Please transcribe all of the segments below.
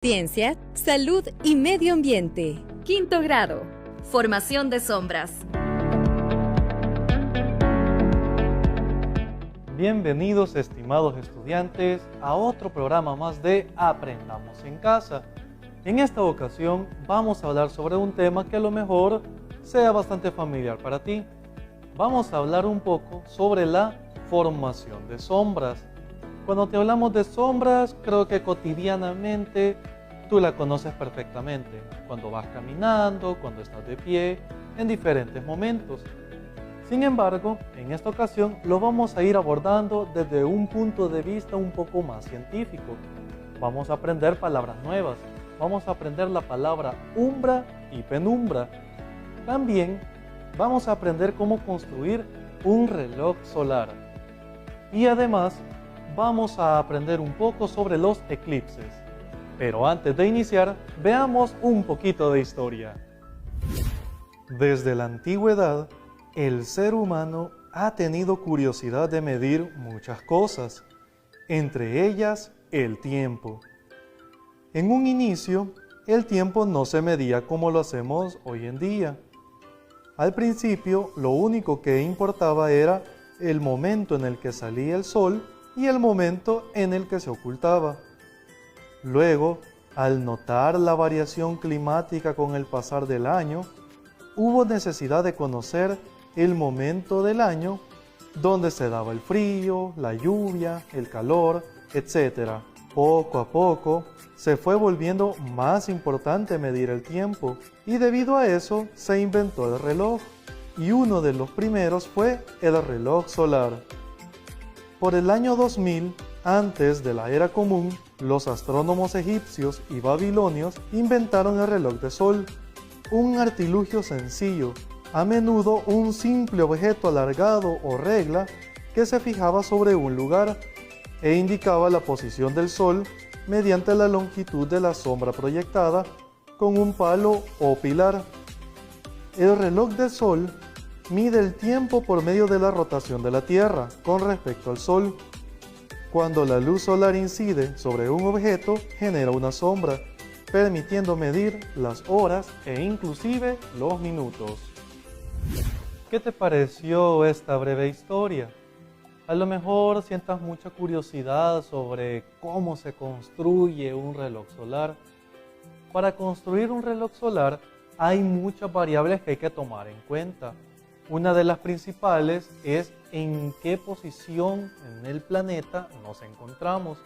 Ciencia, salud y medio ambiente. Quinto grado. Formación de sombras. Bienvenidos, estimados estudiantes, a otro programa más de Aprendamos en Casa. En esta ocasión vamos a hablar sobre un tema que a lo mejor sea bastante familiar para ti. Vamos a hablar un poco sobre la formación de sombras. Cuando te hablamos de sombras, creo que cotidianamente tú la conoces perfectamente. Cuando vas caminando, cuando estás de pie, en diferentes momentos. Sin embargo, en esta ocasión lo vamos a ir abordando desde un punto de vista un poco más científico. Vamos a aprender palabras nuevas. Vamos a aprender la palabra umbra y penumbra. También vamos a aprender cómo construir un reloj solar. Y además, vamos a aprender un poco sobre los eclipses. Pero antes de iniciar, veamos un poquito de historia. Desde la antigüedad, el ser humano ha tenido curiosidad de medir muchas cosas, entre ellas el tiempo. En un inicio, el tiempo no se medía como lo hacemos hoy en día. Al principio, lo único que importaba era el momento en el que salía el sol y el momento en el que se ocultaba. Luego, al notar la variación climática con el pasar del año, hubo necesidad de conocer el momento del año donde se daba el frío, la lluvia, el calor, etc. Poco a poco se fue volviendo más importante medir el tiempo y debido a eso se inventó el reloj y uno de los primeros fue el reloj solar. Por el año 2000, antes de la era común, los astrónomos egipcios y babilonios inventaron el reloj de sol, un artilugio sencillo, a menudo un simple objeto alargado o regla que se fijaba sobre un lugar e indicaba la posición del sol mediante la longitud de la sombra proyectada con un palo o pilar. El reloj de sol mide el tiempo por medio de la rotación de la Tierra con respecto al Sol. Cuando la luz solar incide sobre un objeto, genera una sombra, permitiendo medir las horas e inclusive los minutos. ¿Qué te pareció esta breve historia? A lo mejor sientas mucha curiosidad sobre cómo se construye un reloj solar. Para construir un reloj solar hay muchas variables que hay que tomar en cuenta. Una de las principales es en qué posición en el planeta nos encontramos.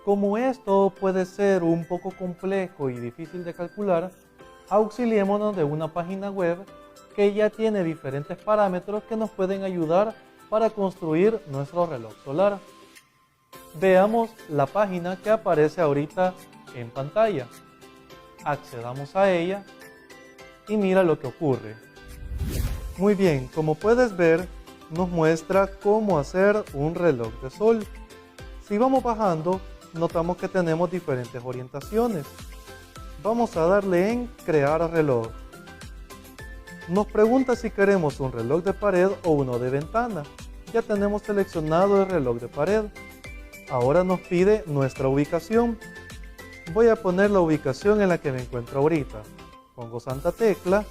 Como esto puede ser un poco complejo y difícil de calcular, auxiliémonos de una página web que ya tiene diferentes parámetros que nos pueden ayudar para construir nuestro reloj solar. Veamos la página que aparece ahorita en pantalla. Accedamos a ella y mira lo que ocurre. Muy bien, como puedes ver, nos muestra cómo hacer un reloj de sol. Si vamos bajando, notamos que tenemos diferentes orientaciones. Vamos a darle en Crear reloj. Nos pregunta si queremos un reloj de pared o uno de ventana. Ya tenemos seleccionado el reloj de pared. Ahora nos pide nuestra ubicación. Voy a poner la ubicación en la que me encuentro ahorita. Pongo Santa Tecla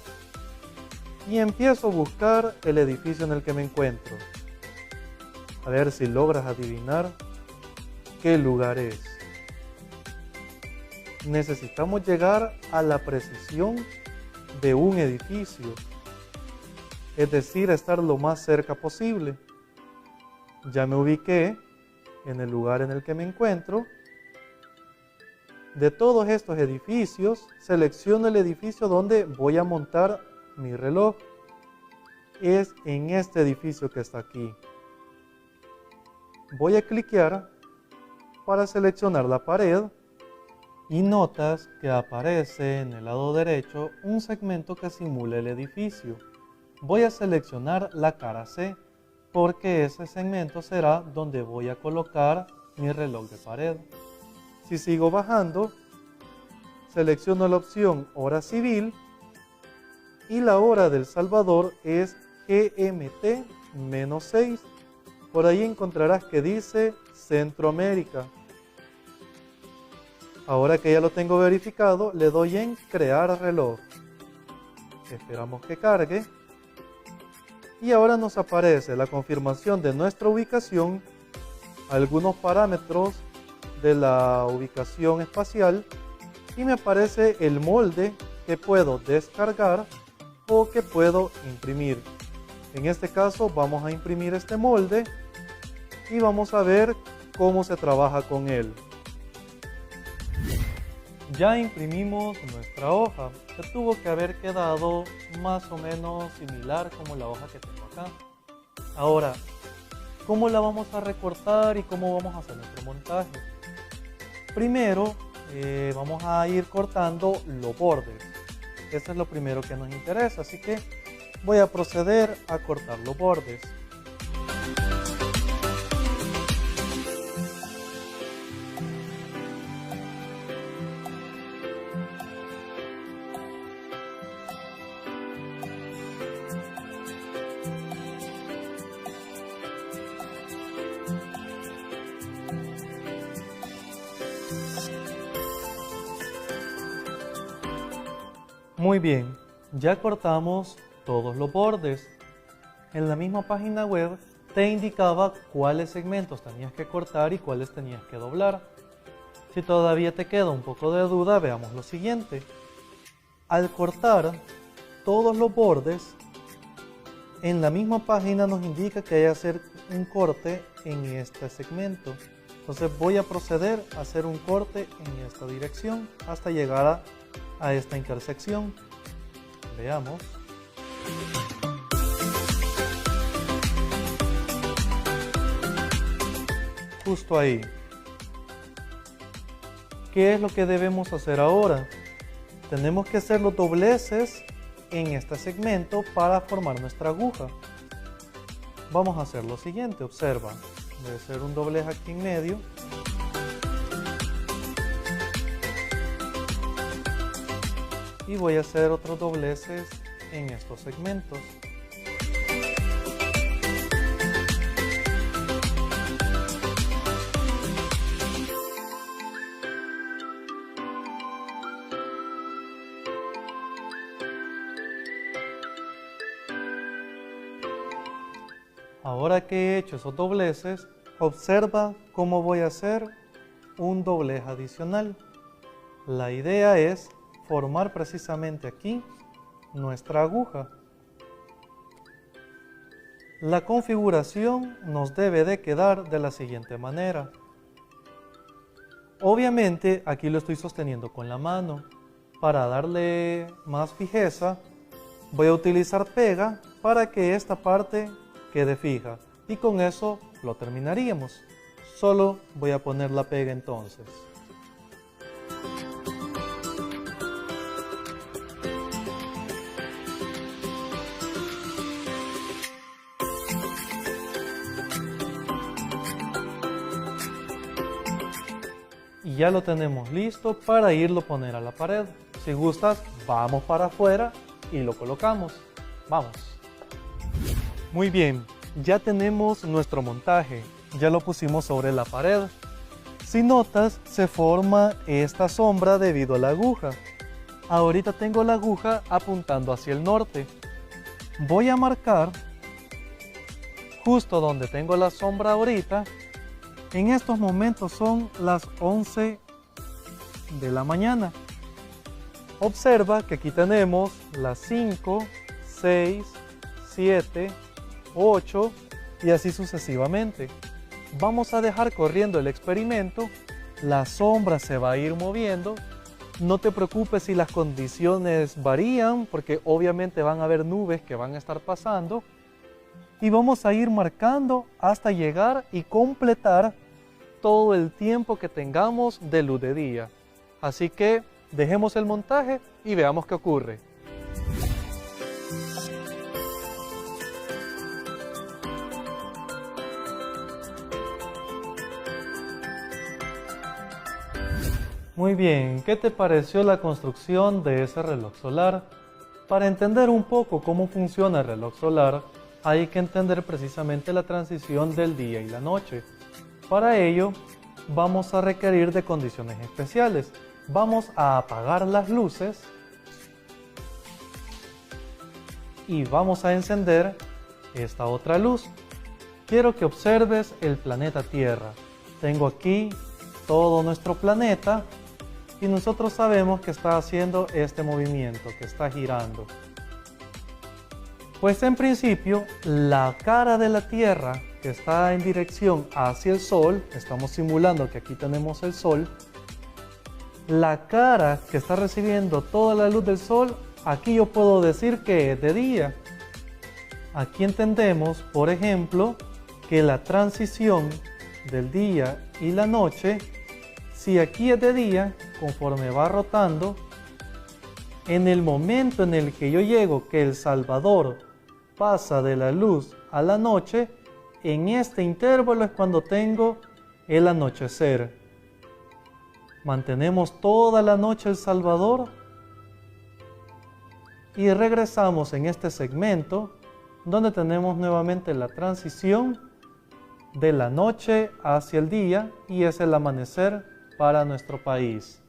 y empiezo a buscar el edificio en el que me encuentro. A ver si logras adivinar qué lugar es. Necesitamos llegar a la precisión de un edificio, es decir, estar lo más cerca posible. Ya me ubiqué en el lugar en el que me encuentro. De todos estos edificios, selecciono el edificio donde voy a montar mi reloj. Es en este edificio que está aquí. Voy a cliquear para seleccionar la pared y notas que aparece en el lado derecho un segmento que simula el edificio. Voy a seleccionar la cara C porque ese segmento será donde voy a colocar mi reloj de pared. Si sigo bajando, selecciono la opción hora civil y la hora del Salvador es GMT-6. Por ahí encontrarás que dice Centroamérica. Ahora que ya lo tengo verificado, le doy en crear reloj. Esperamos que cargue. Y ahora nos aparece la confirmación de nuestra ubicación, algunos parámetros de la ubicación espacial y me aparece el molde que puedo descargar o que puedo imprimir. En este caso vamos a imprimir este molde y vamos a ver cómo se trabaja con él. Ya imprimimos nuestra hoja, que tuvo que haber quedado más o menos similar como la hoja que tengo acá. Ahora, ¿cómo la vamos a recortar y cómo vamos a hacer nuestro montaje? Primero, vamos a ir cortando los bordes. Eso es lo primero que nos interesa, así que voy a proceder a cortar los bordes. Muy bien, ya cortamos todos los bordes. En la misma página web te indicaba cuáles segmentos tenías que cortar y cuáles tenías que doblar. Si todavía te queda un poco de duda, veamos lo siguiente. Al cortar todos los bordes, en la misma página nos indica que hay que hacer un corte en este segmento. Entonces voy a proceder a hacer un corte en esta dirección hasta llegar a esta intersección. Veamos. Justo ahí. ¿Qué es lo que debemos hacer ahora? Tenemos que hacer los dobleces en este segmento para formar nuestra aguja. Vamos a hacer lo siguiente, observa. Voy a hacer un doblez aquí en medio. Y voy a hacer otros dobleces en estos segmentos. Ahora que he hecho esos dobleces, observa cómo voy a hacer un doblez adicional. La idea es formar precisamente aquí nuestra aguja. La configuración nos debe de quedar de la siguiente manera. Obviamente aquí lo estoy sosteniendo con la mano. Para darle más fijeza voy a utilizar pega para que esta parte quede fija y con eso lo terminaríamos. Solo voy a poner la pega entonces. Y ya lo tenemos listo para irlo a poner a la pared. Si gustas, vamos para afuera y lo colocamos. Vamos. Muy bien, ya tenemos nuestro montaje. Ya lo pusimos sobre la pared. Si notas, se forma esta sombra debido a la aguja. Ahorita tengo la aguja apuntando hacia el norte. Voy a marcar justo donde tengo la sombra ahorita. En estos momentos son las 11 de la mañana. Observa que aquí tenemos las 5, 6, 7, 8 y así sucesivamente. Vamos a dejar corriendo el experimento. La sombra se va a ir moviendo. No te preocupes si las condiciones varían, porque obviamente van a haber nubes que van a estar pasando. Y vamos a ir marcando hasta llegar y completar todo el tiempo que tengamos de luz de día. Así que dejemos el montaje y veamos qué ocurre. Muy bien, ¿qué te pareció la construcción de ese reloj solar? Para entender un poco cómo funciona el reloj solar, hay que entender precisamente la transición del día y la noche. Para ello, vamos a requerir de condiciones especiales. Vamos a apagar las luces y vamos a encender esta otra luz. Quiero que observes el planeta Tierra. Tengo aquí todo nuestro planeta y nosotros sabemos que está haciendo este movimiento, que está girando. Pues en principio, la cara de la Tierra que está en dirección hacia el Sol, estamos simulando que aquí tenemos el Sol, la cara que está recibiendo toda la luz del Sol, aquí yo puedo decir que es de día. Aquí entendemos, por ejemplo, que la transición del día y la noche, si aquí es de día, conforme va rotando, en el momento en el que yo llego, que El Salvador pasa de la luz a la noche, en este intervalo es cuando tengo el anochecer. Mantenemos toda la noche El Salvador y regresamos en este segmento donde tenemos nuevamente la transición de la noche hacia el día y es el amanecer para nuestro país.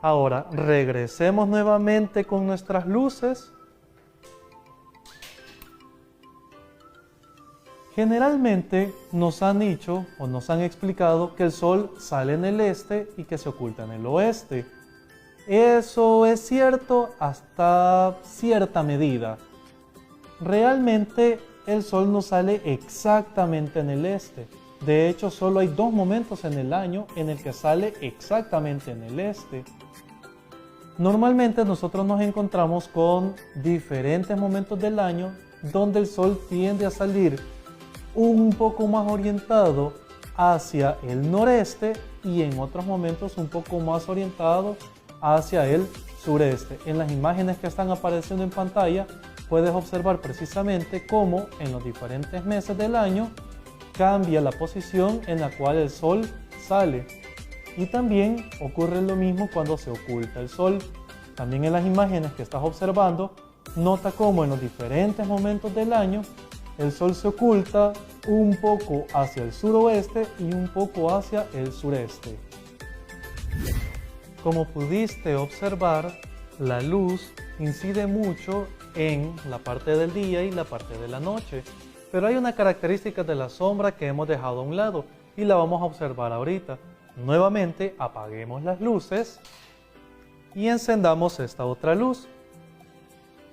Ahora regresemos nuevamente con nuestras luces. Generalmente nos han dicho o nos han explicado que el sol sale en el este y que se oculta en el oeste. Eso es cierto hasta cierta medida. Realmente el sol no sale exactamente en el este. De hecho, solo hay 2 momentos en el año en el que sale exactamente en el este. Normalmente nosotros nos encontramos con diferentes momentos del año donde el sol tiende a salir un poco más orientado hacia el noreste y en otros momentos un poco más orientado hacia el sureste. En las imágenes que están apareciendo en pantalla puedes observar precisamente cómo en los diferentes meses del año cambia la posición en la cual el sol sale. Y también ocurre lo mismo cuando se oculta el sol. También en las imágenes que estás observando, nota cómo en los diferentes momentos del año el sol se oculta un poco hacia el suroeste y un poco hacia el sureste. Como pudiste observar, la luz incide mucho en la parte del día y la parte de la noche. Pero hay una característica de la sombra que hemos dejado a un lado y la vamos a observar ahorita. Nuevamente apaguemos las luces y encendamos esta otra luz.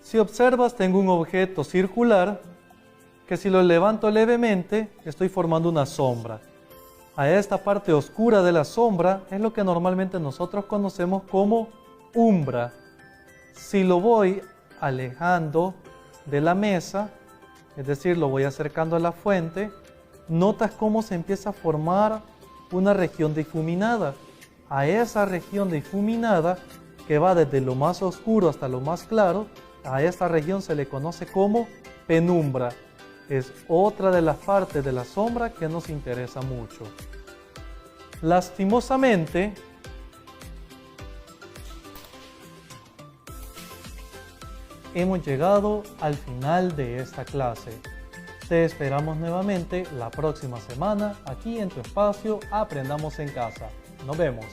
Si observas, tengo un objeto circular que si lo levanto levemente estoy formando una sombra. A esta parte oscura de la sombra es lo que normalmente nosotros conocemos como umbra. Si lo voy alejando de la mesa, es decir, lo voy acercando a la fuente, notas cómo se empieza a formar una región difuminada. A esa región difuminada, que va desde lo más oscuro hasta lo más claro, a esta región se le conoce como penumbra. Es otra de las partes de la sombra que nos interesa mucho. Lastimosamente, hemos llegado al final de esta clase. Te esperamos nuevamente la próxima semana aquí en tu espacio Aprendamos en Casa. Nos vemos.